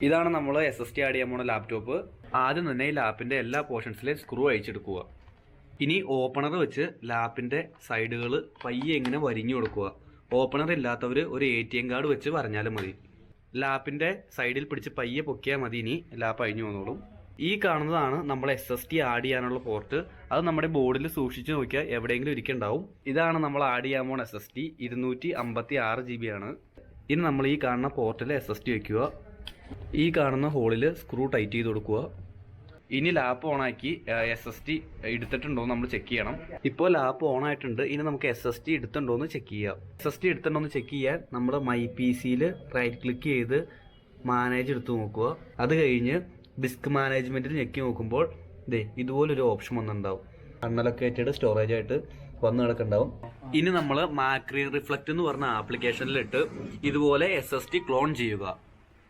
ഇതാണ് നമ്മൾ SSD add ചെയ്യാൻ പോണ ലാപ്ടോപ്പ്. ആദ്യം തന്നെ ഈ ലാപ്പിന്റെ എല്ലാ പോർഷൻസിലെ സ്ക്രൂ അഴിച്ചെടുക്കുക. ഇനി ഓപ്പണർ വെച്ച് ലാപ്പിന്റെ സൈഡുകൾ പയ്യെ ഇങ്ങനെ വരിഞ്ഞു കൊടുക്കുക. ഓപ്പണർ ഇല്ലാത്തവർ ഒരു ATM കാർഡ് വെച്ച് വരഞ്ഞാലും മതി. ലാപ്പിന്റെ സൈഡിൽ പിടിച്ച് പയ്യെ പൊക്കിയാൽ മതി. ഇനി ലാപ്പ് അഴിഞ്ഞു വന്നോളും. ഈ കാണുന്നതാണ് നമ്മൾ SSD ആഡ് ചെയ്യാനുള്ള പോർട്ട്. അത് നമ്മുടെ ബോർഡിൽ സൂക്ഷിച്ചു നോക്കിയാൽ എവിടെയെങ്കിലും ഇരിക്കുന്നുണ്ടാവും. ഇതാണ് നമ്മൾ ആഡ് ചെയ്യാൻ പോണ SSD. 256 GB ആണ്. ഇനി നമ്മൾ ഈ കാണുന്ന പോർട്ടിൽ SSD വെക്കുക. ഈ കാണുന്ന ഹോളിൽ സ്ക്രൂ ടൈറ്റ് ചെയ്ത് കൊടുക്കുക. ഇനി ലാപ്പ് ഓണാക്കി SSD എടുത്തിട്ടുണ്ടോ നമ്മൾ ചെക്ക് ചെയ്യണം. ഇപ്പോൾ ലാപ്പ് ഓൺ ആയിട്ടുണ്ട്. ഇനി നമുക്ക് SSD എടുത്തിട്ടുണ്ടോ എന്ന് ചെക്ക് ചെയ്യാം. SSD എടുത്തിട്ടുണ്ടോ എന്ന് ചെക്ക് ചെയ്യാൻ നമ്മൾ മൈ PCയിൽ റൈറ്റ് ക്ലിക്ക് ചെയ്ത് മാനേജ് എടുത്ത് നോക്കുക. അത് കഴിഞ്ഞ് ഡിസ്ക് മാനേജ്മെന്റിൽ ഞെക്കി നോക്കുമ്പോൾ ഇതുപോലൊരു ഓപ്ഷൻ വന്നിട്ടുണ്ടാവും. അൺഅലോക്കേറ്റഡ് സ്റ്റോറേജ് ആയിട്ട് വന്ന് കിടക്കുന്നുണ്ടാവും. ഇനി നമ്മൾ മാക്രി റിഫ്ലക്റ്റ് എന്ന് പറഞ്ഞ ആപ്ലിക്കേഷനിലിട്ട് ഇതുപോലെ SSD ക്ലോൺ ചെയ്യുക.